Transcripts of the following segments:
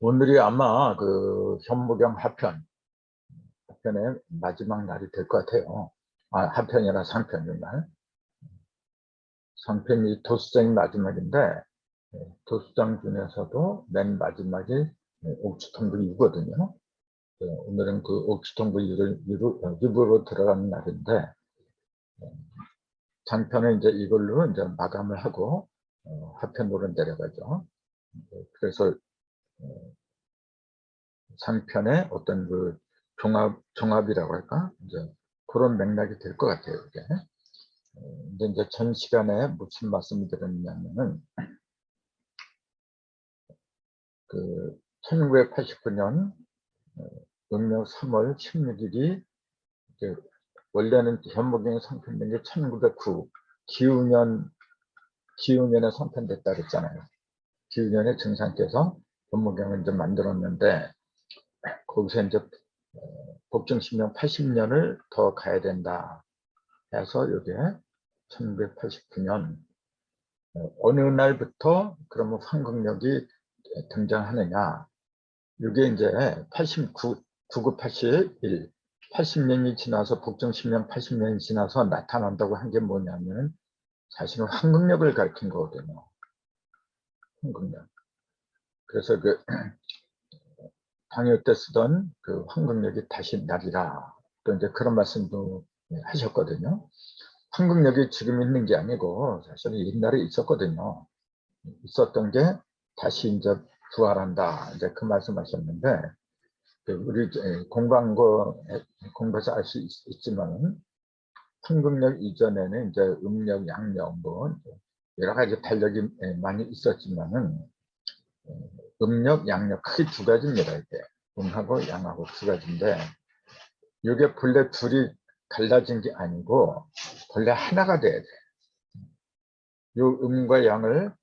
오늘이 아마 그 현무경 하편의 마지막 날이 될 것 같아요. 하편이나 상편의 날. 상편이 도수장이 마지막인데, 도수장 중에서도 맨 마지막이 옥주통부 유거든요. 오늘은 그 옥주통부 유부로 들어가는 날인데, 장편은 이제 이걸로 이제 마감을 하고, 하편으로 내려가죠. 그래서 상편의 어떤 그 종합이라고 할까? 이제 그런 맥락이 될 것 같아요, 이게. 근데 이제 전 시간에 무슨 말씀을 드렸냐면은, 그 1989년 음력 3월 16일이 원래는 현무경이 성편된 게 1909 기우년에 성편됐다 그랬잖아요. 기우년에 증상께서 현무경을 이제 만들었는데, 거기서 이제 복증신명 80년을 더 가야 된다 해서 이게 1989년 어느 날부터 그러면 황금력이 등장하느냐. 이게 이제 80년이 지나서 복정신명 80년이 지나서 나타난다고 한 게 뭐냐면 사실은 황금력을 가리킨 거거든요. 황금력. 그래서 그 당일 때 쓰던 그 황금력이 다시 나리라. 또 이제 그런 말씀도 하셨거든요. 황금력이 지금 있는 게 아니고 사실은 옛날에 있었거든요. 있었던 게 다시 이제 부활한다. 이제 그 말씀하셨는데, 우리 공부한 거 공부해서 알 수 있지만 황금력 이전에는 이제 음력, 양력 뭐 여러 가지 달력이 많이 있었지만은 음력, 양력 크게 두 가지입니다. 이게 음하고 양하고 두 가지인데 이게 본래 둘이 갈라진 게 아니고 본래 하나가 돼야 돼. 요 음과 양을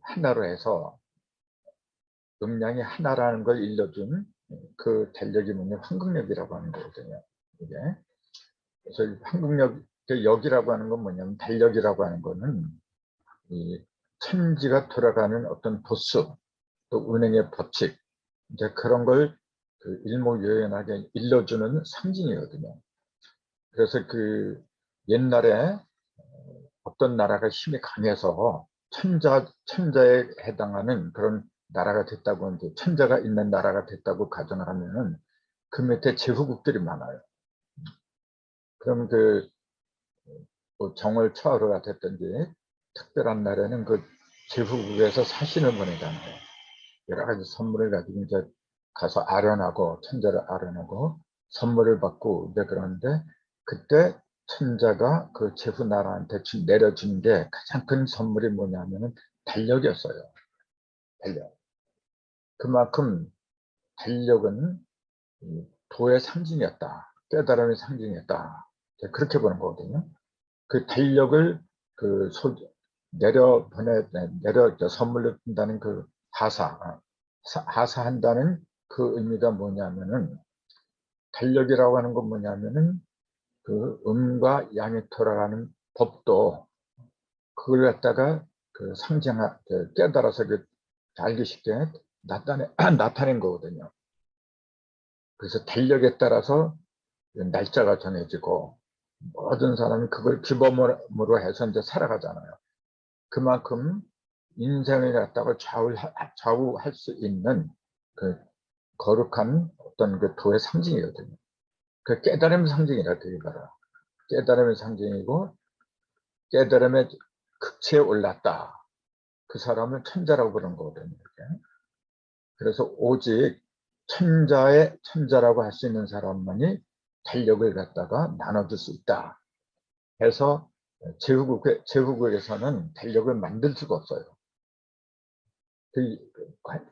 하나로 해서 음양이 하나라는 걸 일러준 그 달력이 뭐냐 황금력이라고 하는 거거든요. 이게 그래서 황금력 역이라고 하는 건 뭐냐면 달력이라고 하는 거는 이 천지가 돌아가는 어떤 도수 또 운행의 법칙 이제 그런 걸 그 일목요연하게 일러주는 상징이거든요. 그래서 그 옛날에 어떤 나라가 힘이 강해서 천자에 해당하는 그런 나라가 됐다고 하는데 천자가 있는 나라가 됐다고 가정을 하면은 그 밑에 제후국들이 많아요. 그럼 뭐 정월 초하루가 됐든지 특별한 날에는 그 제후국에서 사신을 보내잖아요. 여러 가지 선물을 가지고 이제 가서 아련하고 천자를 아련하고 선물을 받고 이제 그러는데 그때 천자가 그 제후 나라한테 내려준 게 가장 큰 선물이 뭐냐면은 달력이었어요. 달력. 그만큼 달력은 도의 상징이었다. 깨달음의 상징이었다. 그렇게 보는 거거든요. 그 달력을 그 내려 선물로 준다는 그 하사한다는 그 의미가 뭐냐면은 달력이라고 하는 건 뭐냐면은 그 음과 양이 돌아가는 법도 그걸 갖다가 그 깨달아서 알기 쉽게 나타낸 거거든요. 그래서 달력에 따라서 날짜가 정해지고 모든 사람이 그걸 기범으로 해서 이제 살아가잖아요. 그만큼 인생을 갖다가 좌우할 수 있는 그 거룩한 어떤 그 도의 상징이거든요. 그 깨달음의 상징이라 되게 봐라. 깨달음의 상징이고 깨달음의 극치에 올랐다. 그 사람을 천자라고 부르는 거거든요. 이렇게. 그래서 오직 천자라고 할 수 있는 사람만이 달력을 갖다가 나눠줄 수 있다. 해서 제후국에서는 달력을 만들 수가 없어요.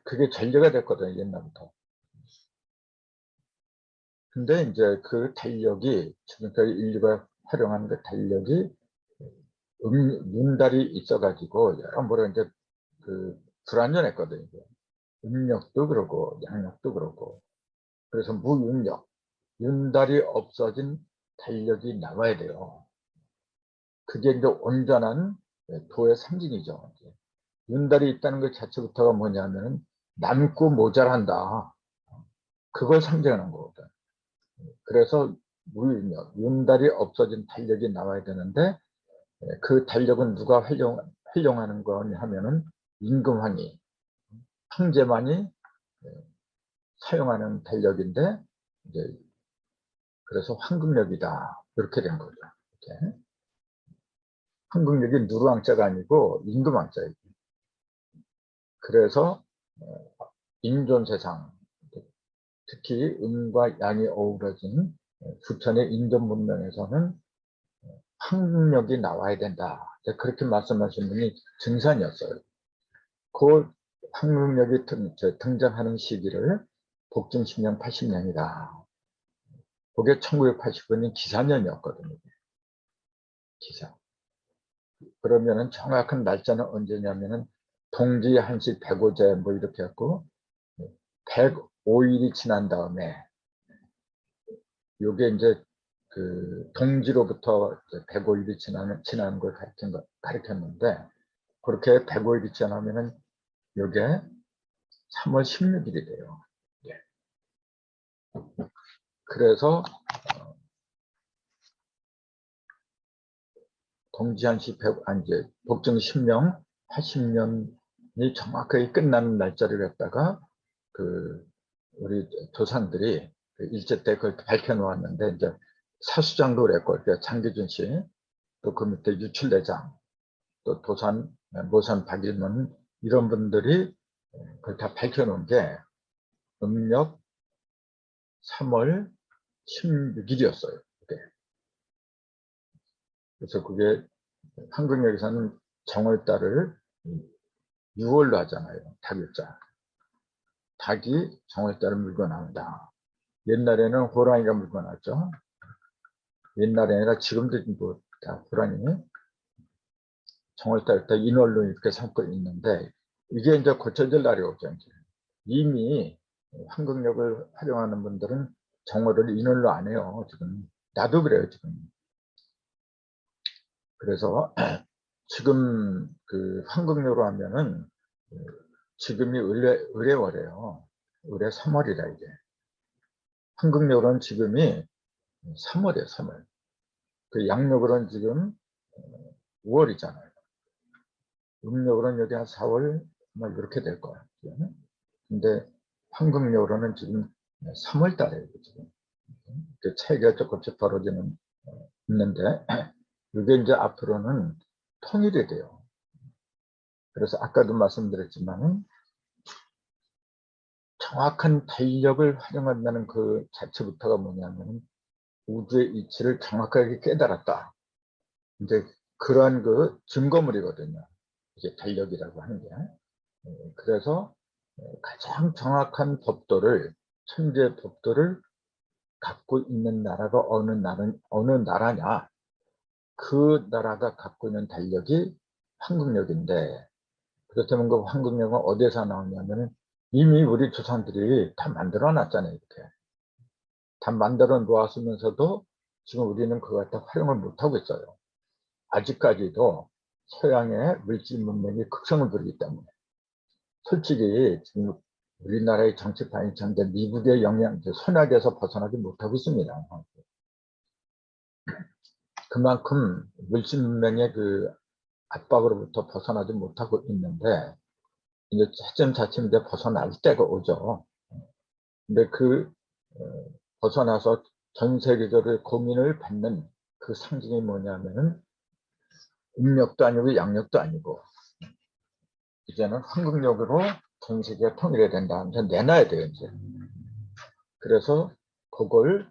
그게 전제가 됐거든요, 옛날부터. 근데 이제 그 달력이, 지금까지 인류가 활용하는 그 달력이 윤달이 있어가지고, 여러모로 이제 불완전했거든요. 음력도 그러고, 양력도 그러고. 그래서 무윤력, 윤달이 없어진 달력이 나와야 돼요. 그게 이제 온전한 도의 상징이죠. 윤달이 있다는 것 자체부터가 뭐냐면은 남고 모자란다. 그걸 상징하는 거거든. 그래서 윤달이 없어진 달력이 나와야 되는데 그 달력은 누가 활용하는 거냐 하면은 임금왕이, 황제만이 사용하는 달력인데 이제 그래서 황금력이다 이렇게 된 거죠. 이렇게. 황금력이 누르왕자가 아니고 임금왕자예요. 그래서 인존세상, 특히 음과 양이 어우러진 부천의 인존 문명에서는 황금력이 나와야 된다. 그렇게 말씀하신 분이 증산이었어요. 그 황금력이 등장하는 시기를 복종 10년 80년이다. 그게 1989년 기사년이었거든요. 기사. 그러면은 정확한 날짜는 언제냐면은 동지 한시 105제 뭐 이렇게 했고 105일이 지난 다음에 요게 이제 그 동지로부터 105일이 지나는 걸 가르쳤는데 그렇게 105일이 지나면은 요게 3월 16일이 돼요. 예. 그래서 동지한시 100, 이제 복정 10년 80년이 정확하게 끝나는 날짜를 갖다가 그 우리 조상들이 그 일제 때 그걸 밝혀 놓았는데 이제 사수장도 그랬고 장기준 씨, 또 그 밑에 유출대장, 또 도산 모산 박일문 이런 분들이 그걸 다 밝혀 놓은 게 음력 3월 16일이었어요. 그래서 그게 한국역에서는 정월달을 6월로 하잖아요. 닭일자. 닭이 정월달을 물고 나온다. 옛날에는 호랑이가 물고 나왔죠. 옛날에 아니라 지금도 뭐 다 호랑이 정월달 때 인월로 이렇게 삼고 있는데 이게 이제 고쳐질 날이 없죠. 이제. 이미 한국역을 활용하는 분들은 정월을 인월로 안 해요. 지금 나도 그래요. 지금. 그래서 지금 그 한국역으로 하면은 지금이 의뢰월이에요. 의뢰 3월이다 이게. 한국역으로는 지금이 3월이에요. 3월. 그 양력으로는 지금 5월이잖아요. 음력으로는 여기 한 4월 뭐 이렇게 될 거예요. 근데 한국력으로는 지금 3월 달에 지금 그 차이가 조금씩 벌어지는 있는데 이게 이제 앞으로는 통일이 돼요. 그래서 아까도 말씀드렸지만은 정확한 달력을 활용한다는 그 자체부터가 뭐냐면 우주의 이치를 정확하게 깨달았다. 이제 그러한 그 증거물이거든요. 이게 달력이라고 하는 게. 그래서 가장 정확한 법도를, 천재 법도를 갖고 있는 나라가 어느 나라냐. 그 나라가 갖고 있는 달력이 한국력인데, 그렇다면 그 한국력은 어디에서 나오냐면 이미 우리 조상들이 다 만들어 놨잖아요. 이렇게. 다 만들어 놓았으면서도 지금 우리는 그걸 다 활용을 못하고 있어요. 아직까지도 서양의 물질 문명이 극성을 부리기 때문에. 솔직히 지금 우리나라의 정치판이 전대 미국의 영향, 선악에서 벗어나지 못하고 있습니다. 그만큼 물질 문명의 그 압박으로부터 벗어나지 못하고 있는데 이제 차츰차츰 이제 벗어날 때가 오죠. 근데 그 벗어나서 전 세계적으로 고민을 받는 그 상징이 뭐냐면은 음력도 아니고 양력도 아니고 이제는 한국력으로 전 세계가 통일해야 된다. 이제 내놔야 돼요. 이제. 그래서 그걸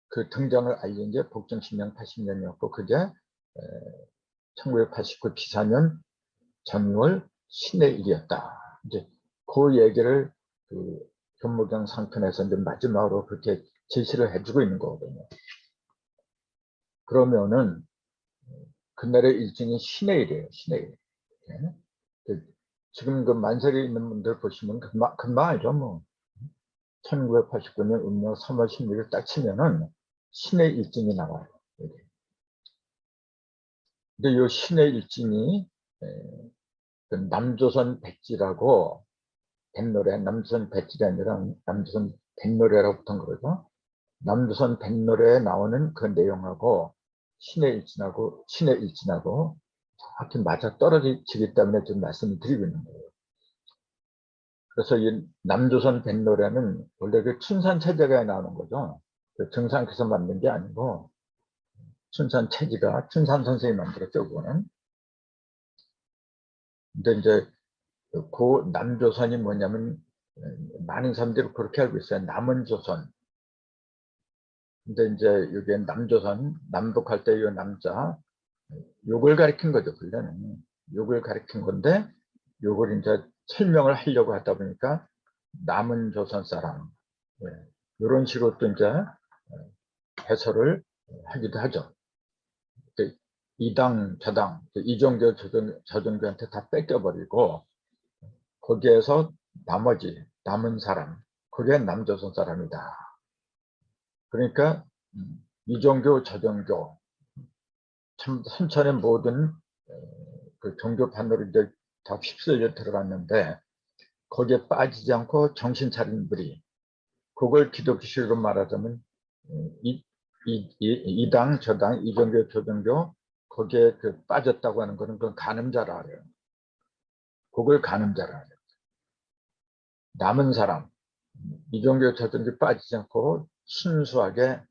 그 등장을 알린 게 복정 10년 80년이었고 그게 1989 기사년 정월 신의 일이었다. 이제 그 얘기를 그 현무경 상편에서 이제 마지막으로 그렇게 제시를 해주고 있는 거거든요. 그러면은 그날의 일정이 신의 일이에요. 신의 일. 네? 지금 그 만세에 있는 분들 보시면 금방 알죠. 뭐 1989년 음력 3월 16일 딱 치면은 신의 일진이 나와요. 근데 이 신의 일진이 그 남조선 백지라고 뱃노래, 남조선 배틀이 아니라 남조선 뱃노래라고 보통 그러죠. 남조선 뱃노래에 나오는 그 내용하고 신의 일진하고 정확히 맞아 떨어지기 때문에 좀 말씀을 드리고 있는 거예요. 그래서 이 남조선 뱃노래는 원래 그 춘산체제가에 나오는 거죠. 그 정상께서 만든 게 아니고 춘산체제가 춘산 선생이 만들었죠, 그거는. 근데 이제 그 남조선이 뭐냐면 많은 사람들이 그렇게 알고 있어요. 남은 조선. 근데 이제 여기에 남조선, 남북할 때 이 남자, 욕을 가리킨 거죠, 원래는. 욕을 가리킨 건데, 욕을 이제 설명을 하려고 하다 보니까 남은 조선 사람, 이런 식으로 또 이제 해설을 하기도 하죠. 이당, 저당, 이종교, 저종교한테 다 뺏겨버리고, 거기에서 나머지, 남은 사람, 그게 남조선 사람이다. 그러니까, 이종교, 저종교, 참 선천의 모든 그 종교판으로 이제 다 휩쓸려 들어갔는데 거기에 빠지지 않고 정신 차린 분이 그걸 기독교식으로 말하자면 이당 저당 이종교 저종교 거기에 그 빠졌다고 하는 거는 그건 간음자라 그래요. 그걸 간음자라 그래요. 남은 사람 이종교 저종교 빠지지 않고 순수하게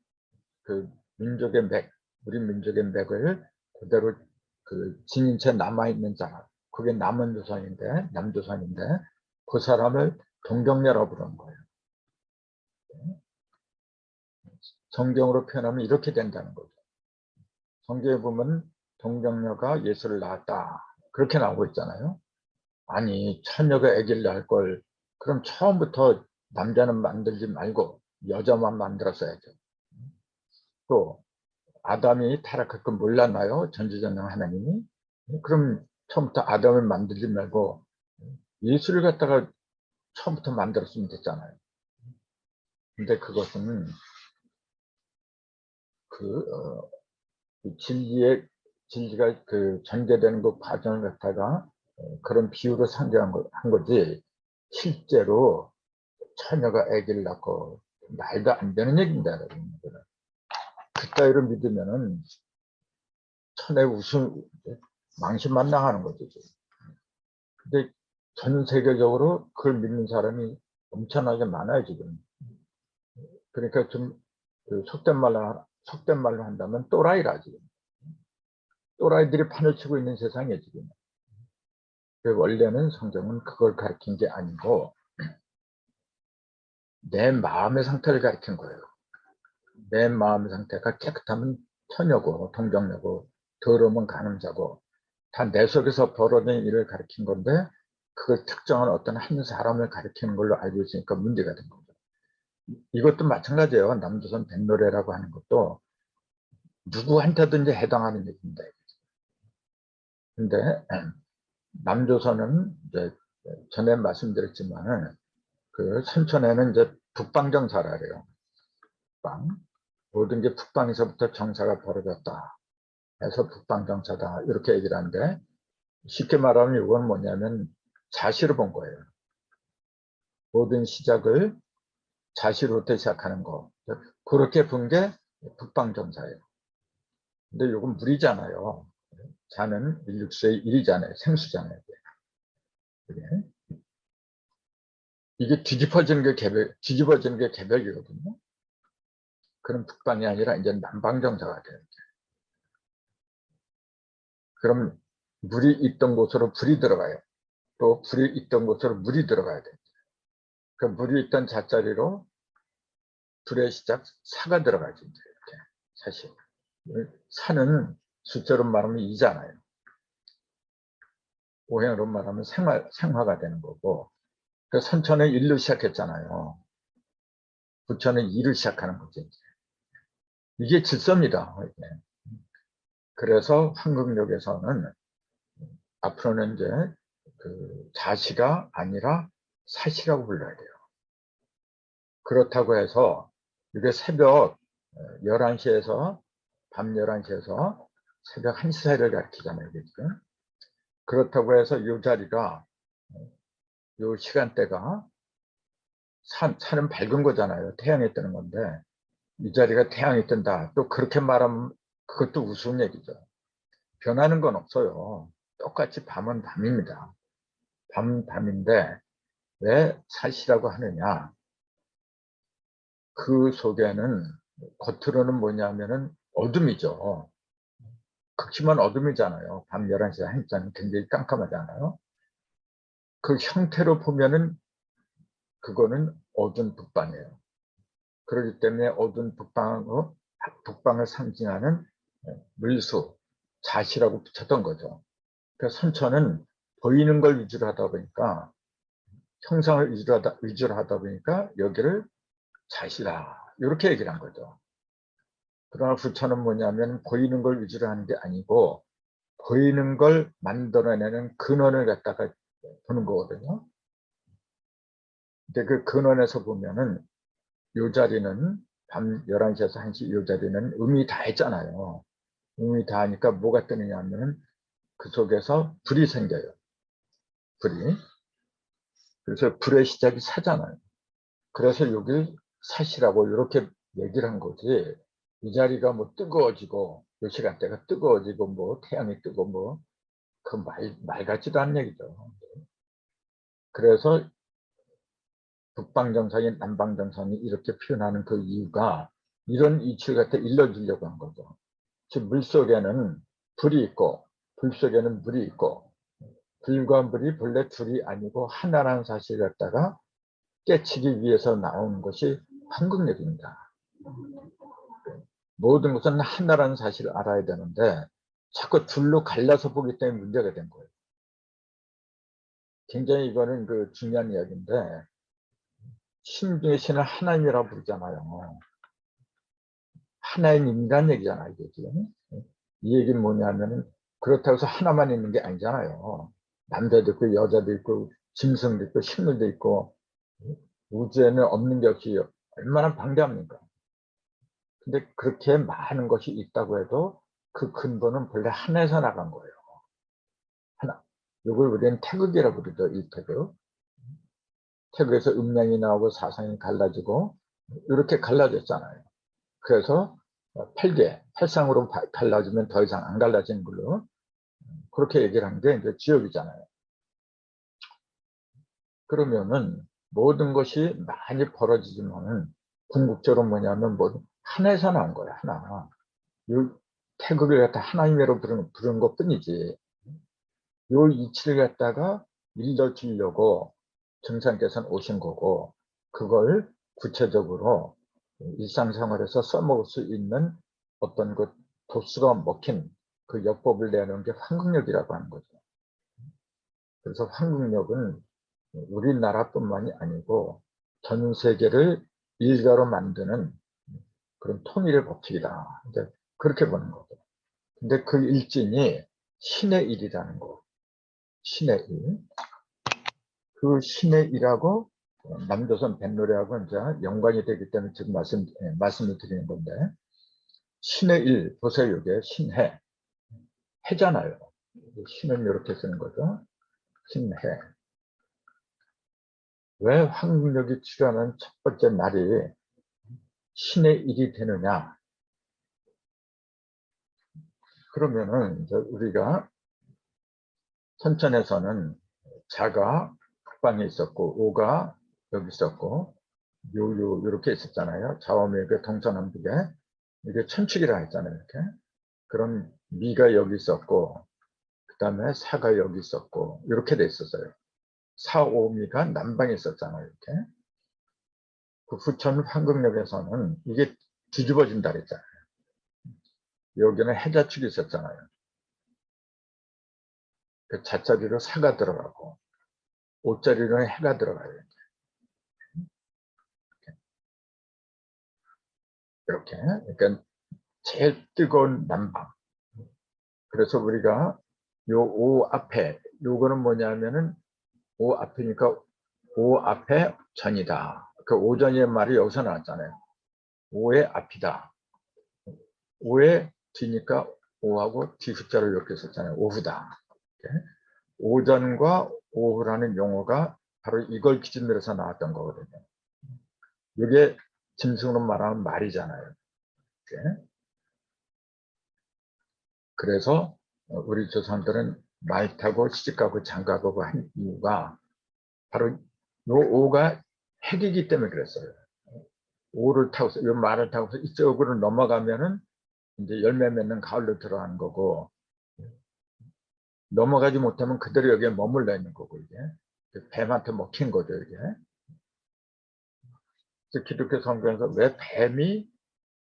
그 민족의 맥 우리 민족의 맥을 그대로 그 지닌 채 남아있는 자라 그게 남은 조선인데 남조선인데 그 사람을 동정녀라고 부르는 거예요. 성경으로 표현하면 이렇게 된다는 거죠. 성경에 보면 동정녀가 예수를 낳았다 그렇게 나오고 있잖아요. 아니 처녀가 아기를 낳을 걸 그럼 처음부터 남자는 만들지 말고 여자만 만들었어야죠. 또 아담이 타락할 건 몰랐나요? 전지전능 하나님이. 그럼 처음부터 아담을 만들지 말고 예수를 갖다가 처음부터 만들었으면 됐잖아요. 근데 그것은 진리가 그 전개되는 그 과정을 갖다가 그런 비유로 한 거지 실제로 처녀가 아기를 낳고 말도 안 되는 얘기입니다. 그따위로 믿으면은 천의 웃음 망신만당하는 거죠. 근데 전 세계적으로 그걸 믿는 사람이 엄청나게 많아요 지금. 그러니까 좀 속된 말로 한다면 또라이라 지금. 또라이들이 판을 치고 있는 세상이에요 지금. 원래는 성경은 그걸 가르친 게 아니고 내 마음의 상태를 가르친 거예요. 내 마음의 상태가 깨끗하면 처녀고 동정녀고 더러우면 간음자고 다 내 속에서 벌어진 일을 가르친 건데 그걸 특정한 어떤 한 사람을 가리키는 걸로 알고 있으니까 문제가 된 거죠. 이것도 마찬가지예요. 남조선 뱃노래라고 하는 것도 누구한테든지 해당하는 얘기입니다. 근데 남조선은 이제 전에 말씀드렸지만은 그 선천에는 이제 북방정사라 그래요. 북방. 모든 게 북방에서부터 정사가 벌어졌다. 해서 북방정사다. 이렇게 얘기를 하는데 쉽게 말하면 이건 뭐냐면 자시로 본 거예요. 모든 시작을 자시로부터 시작하는 거. 그렇게 본 게 북방정사예요. 근데 이건 물이잖아요. 자는 일육수의 일이잖아요. 생수잖아요. 그게. 이게 뒤집어지는 게 개벽이거든요. 그럼 북방이 아니라 이제 남방정사가 돼요. 그럼 물이 있던 곳으로 불이 들어가요. 또 불이 있던 곳으로 물이 들어가야 돼요. 그 물이 있던 자자리로 불의 시작 사가 들어가죠. 이렇게 사실 사는 숫자로 말하면 이잖아요. 오행으로 말하면 생화가 되는 거고 그 선천은 일로 시작했잖아요. 부천은 이를 시작하는 거죠. 이게 질서입니다. 이게. 그래서 한국역에서는 앞으로는 이제 그 자시가 아니라 사시라고 불러야 돼요. 그렇다고 해서 이게 새벽 11시에서 밤 11시에서 새벽 1시 사이를 가리키잖아요. 지금. 그렇다고 해서 이 자리가 요 시간대가 산은 밝은 거잖아요. 태양이 뜨는 건데 이 자리가 태양이 뜬다. 또 그렇게 말하면 그것도 우스운 얘기죠. 변하는 건 없어요. 똑같이 밤은 밤입니다. 밤은 밤인데 왜 사시라고 하느냐. 그 속에는 겉으로는 뭐냐면은 어둠이죠. 극심한 어둠이잖아요. 밤 11시 한자는 굉장히 깜깜하잖아요. 그 형태로 보면은 그거는 어두운 북방이에요. 그렇기 때문에 어두운 북방을 상징하는 물수, 자시라고 붙였던 거죠. 그래서 선천은 보이는 걸 위주로 하다 보니까 형상을 위주로 하다 보니까 여기를 자시라 이렇게 얘기를 한 거죠. 그러나 부처는 뭐냐면 보이는 걸 위주로 하는 게 아니고 보이는 걸 만들어내는 근원을 갖다가 보는 거거든요. 근데 그 근원에서 보면은 요 자리는 밤 11시에서 1시 요 자리는 음이 다 했잖아요. 음이 다 하니까 뭐가 뜨느냐 하면은 그 속에서 불이 생겨요. 불이. 그래서 불의 시작이 사잖아요. 그래서 여길 사시라고 이렇게 얘기를 한 거지. 이 자리가 뭐 뜨거워지고 요 시간대가 뜨거워지고 뭐 태양이 뜨고 뭐 그 말 같지도 않은 얘기죠. 그래서 북방정상이 남방정상이 이렇게 표현하는 그 이유가 이런 이치를 갖다 일러주려고 한 거죠. 즉 물속에는 불이 있고 불 속에는 물이 있고 불과 물이 본래 둘이 아니고 하나라는 사실을 갖다가 깨치기 위해서 나오는 것이 한국역입니다. 모든 것은 하나라는 사실을 알아야 되는데 자꾸 둘로 갈라서 보기 때문에 문제가 된 거예요. 굉장히 이거는 그 중요한 이야기인데 신 중에 신을 하나님이라고 부르잖아요. 하나님이란 얘기잖아요. 이게 지금. 이 얘기는 뭐냐면은 그렇다고 해서 하나만 있는 게 아니잖아요. 남자도 있고 여자도 있고 짐승도 있고 식물도 있고 우주에는 없는 게 없이 얼마나 방대합니까? 근데 그렇게 많은 것이 있다고 해도 그 근본은 본래 하나에서 나간 거예요. 하나. 이걸 우리는 태극이라고 부르죠. 이 태극. 태극에서 음양이 나오고 사상이 갈라지고 이렇게 갈라졌잖아요. 그래서 팔상으로 갈라지면 더 이상 안 갈라지는 걸로 그렇게 얘기를 한 게 이제 지역이잖아요. 그러면은 모든 것이 많이 벌어지지만은 궁극적으로 뭐냐면 뭐 하나에서 나온 거야. 하나. 이 태극을 갖다 하나님으로 부르는 것 뿐이지. 요 이치를 갖다가 일러주려고 증상께서는 오신 거고 그걸 구체적으로 일상생활에서 써먹을 수 있는 어떤 그 도수가 먹힌 그 역법을 내는 게 황금역이라고 하는 거죠. 그래서 황금역은 우리나라뿐만이 아니고 전 세계를 일가로 만드는 그런 통일의 법칙이다. 이제 그렇게 보는 거죠. 근데 그 일진이 신의 일이라는 거. 신의 일. 그 신의 일하고 남조선 뱃노래하고 이제 연관이 되기 때문에 지금 말씀을 드리는 건데 신의 일 보세요. 이게 신해 해잖아요. 신은 이렇게 쓰는 거죠. 신해. 왜 황금역이 출현한 첫 번째 날이 신의 일이 되느냐? 그러면은 이제 우리가 선천에서는 자가 북방에 있었고 오가 여기 있었고 요 이렇게 있었잖아요. 좌우명의 동서남북에 이게 천축이라 했잖아요. 이렇게 그런 미가 여기 있었고 그 다음에 사가 여기 있었고 이렇게 돼 있었어요. 사오미가 남방에 있었잖아요. 이렇게 그 부천 황금역에서는 이게 뒤집어진다 그랬잖아요. 여기는 해자축이 있었잖아요. 그 자자리로 사가 들어가고 옷자리로는 해가 들어가요. 이렇게. 그러니까 제일 뜨거운 남방. 그래서 우리가 요 오 앞에 요거는 뭐냐면은 오 앞이니까 오 앞에 전이다. 그 오전이라는 말이 여기서 나왔잖아요. 오의 앞이다. 오의 뒤니까 오하고 뒤 숫자를 이렇게 썼잖아요. 오후다. 이렇게. 오전과 오후라는 용어가 바로 이걸 기준으로 해서 나왔던 거거든요. 이게 짐승으로 말하면 말이잖아요. 그래서 우리 조상들은 말 타고 시집가고 장가가고 한 이유가 바로 요 오가 핵이기 때문에 그랬어요. 오를 타고서, 요 말을 타고서 이쪽으로 넘어가면은 이제 열매 맺는 가을로 들어가는 거고, 넘어가지 못하면 그대로 여기에 머물러 있는 거고, 이게. 뱀한테 먹힌 거죠, 이게. 그래서 기독교 성경에서 왜 뱀이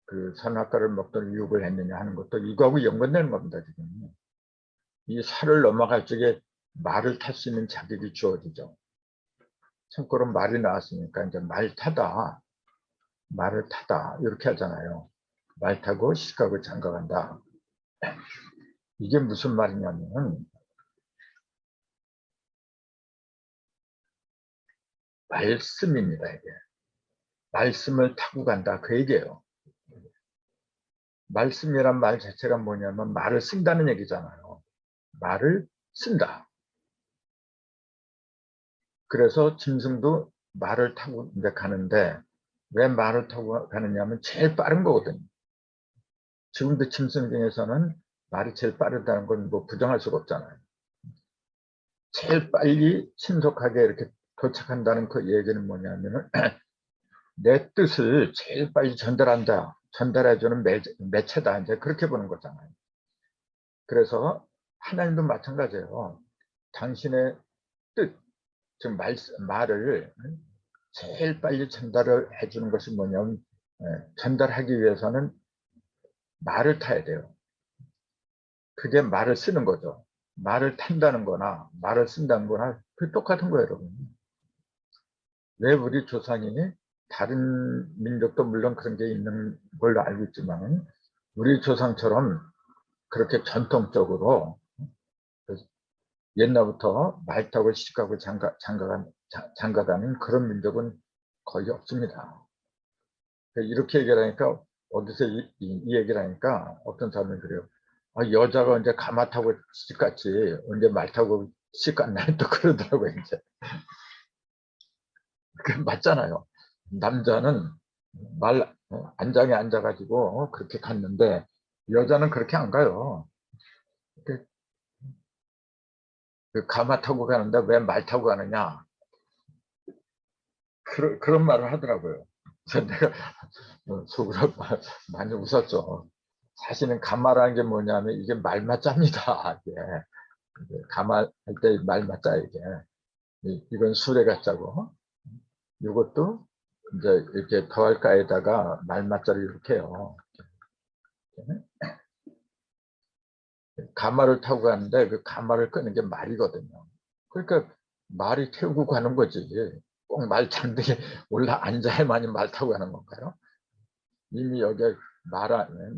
그 선악과를 먹던 유혹을 했느냐 하는 것도 이거하고 연관되는 겁니다, 지금. 이 산을 넘어갈 적에 말을 탈 수 있는 자격이 주어지죠. 참고로 말이 나왔으니까 이제 말 타다, 말을 타다 이렇게 하잖아요. 말 타고 시집가고 장가간다. 이게 무슨 말이냐면 말씀입니다. 이게 말씀을 타고 간다 그 얘기예요. 말씀이란 말 자체가 뭐냐면 말을 쓴다는 얘기잖아요. 말을 쓴다. 그래서 짐승도 말을 타고 이제 가는데 왜 말을 타고 가느냐면 제일 빠른 거거든요. 지금도 짐승 중에서는 말이 제일 빠르다는 건 뭐 부정할 수가 없잖아요. 제일 빨리 신속하게 이렇게 도착한다는 그 얘기는 뭐냐면은 내 뜻을 제일 빨리 전달한다, 전달해주는 매체다, 이제 그렇게 보는 거잖아요. 그래서 하나님도 마찬가지예요. 당신의 뜻, 즉 말을 제일 빨리 전달을 해주는 것이 뭐냐면 전달하기 위해서는 말을 타야 돼요. 그게 말을 쓰는 거죠. 말을 탄다는 거나 말을 쓴다는 거나 그 똑같은 거예요, 여러분. 왜 우리 조상이 다른 민족도 물론 그런 게 있는 걸로 알고 있지만 우리 조상처럼 그렇게 전통적으로 옛날부터 말 타고 시집가고 장가가는 그런 민족은 거의 없습니다. 이렇게 얘기를 하니까 어디서 이 얘기를 하니까 어떤 사람이 그래요. 아, 여자가 언제 가마 타고 시집갔지 언제 말 타고 시집갔나 또 그러더라고요. 이제 맞잖아요. 남자는 말 안장에 앉아가지고 그렇게 갔는데 여자는 그렇게 안 가요. 그 가마 타고 가는데 왜 말 타고 가느냐 그런 말을 하더라고요. 그래서 내가 속으로 많이 웃었죠. 사실은 가마라는 게 뭐냐면 이게 말맞자입니다. 이게 가마 할 때 말맞자 이게 이건 수레가짜고 이것도 이제 이렇게 더할까에다가 말맞자를 이렇게 해요. 가마를 타고 가는데 그 가마를 끄는 게 말이거든요. 그러니까 말이 태우고 가는 거지. 꼭 말 장대에 올라 앉아야만이 말 타고 가는 건가요? 이미 여기에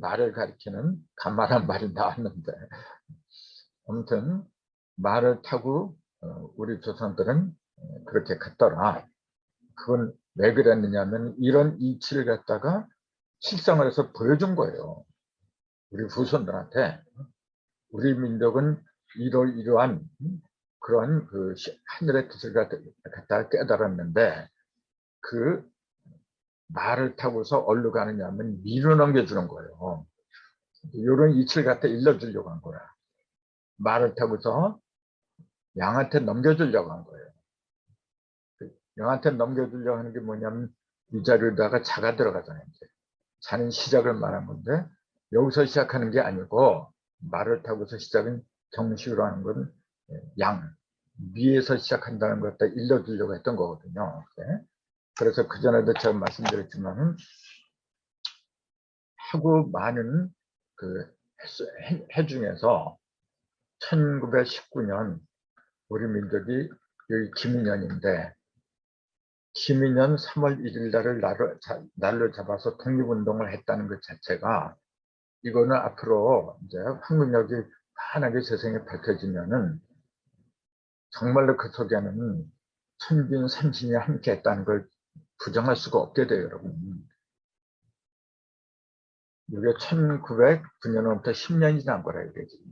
말을 가리키는 가마란 말이 나왔는데 아무튼 말을 타고 우리 조상들은 그렇게 갔더라. 그건 왜 그랬느냐면 이런 이치를 갖다가 실상을 해서 보여준 거예요. 우리 후손들한테 우리 민족은 이러이러한 그런 그 하늘의 뜻을 갖다가 깨달았는데 그 말을 타고서 어디로 가느냐면 미로 넘겨주는 거예요. 이런 이치를 갖다 일러주려고 한 거야. 말을 타고서 양한테 넘겨주려고 한 거예요. 양한테 넘겨주려고 하는 게 뭐냐면 이 자리에다가 자가 들어가잖아요. 이제. 자는 시작을 말한 건데 여기서 시작하는 게 아니고 말을 타고서 시작은 정식으로 하는 건 양, 미에서 시작한다는 걸 갖다 일러주려고 했던 거거든요. 네. 그래서 그전에도 제가 말씀드렸지만 하고 많은 그 해 중에서 1919년 우리 민족이 여기 김인년인데 김인년 3월 1일 날로 잡아서 독립운동을 했다는 것 자체가 이거는 앞으로 이제 황금역이 환하게 세상에 밝혀지면은 정말로 그 속에는 천빈 삼신이 함께 했다는 걸 부정할 수가 없게 돼요, 여러분. 이게 1909년부터 10년이 지난 거라 이게 지금.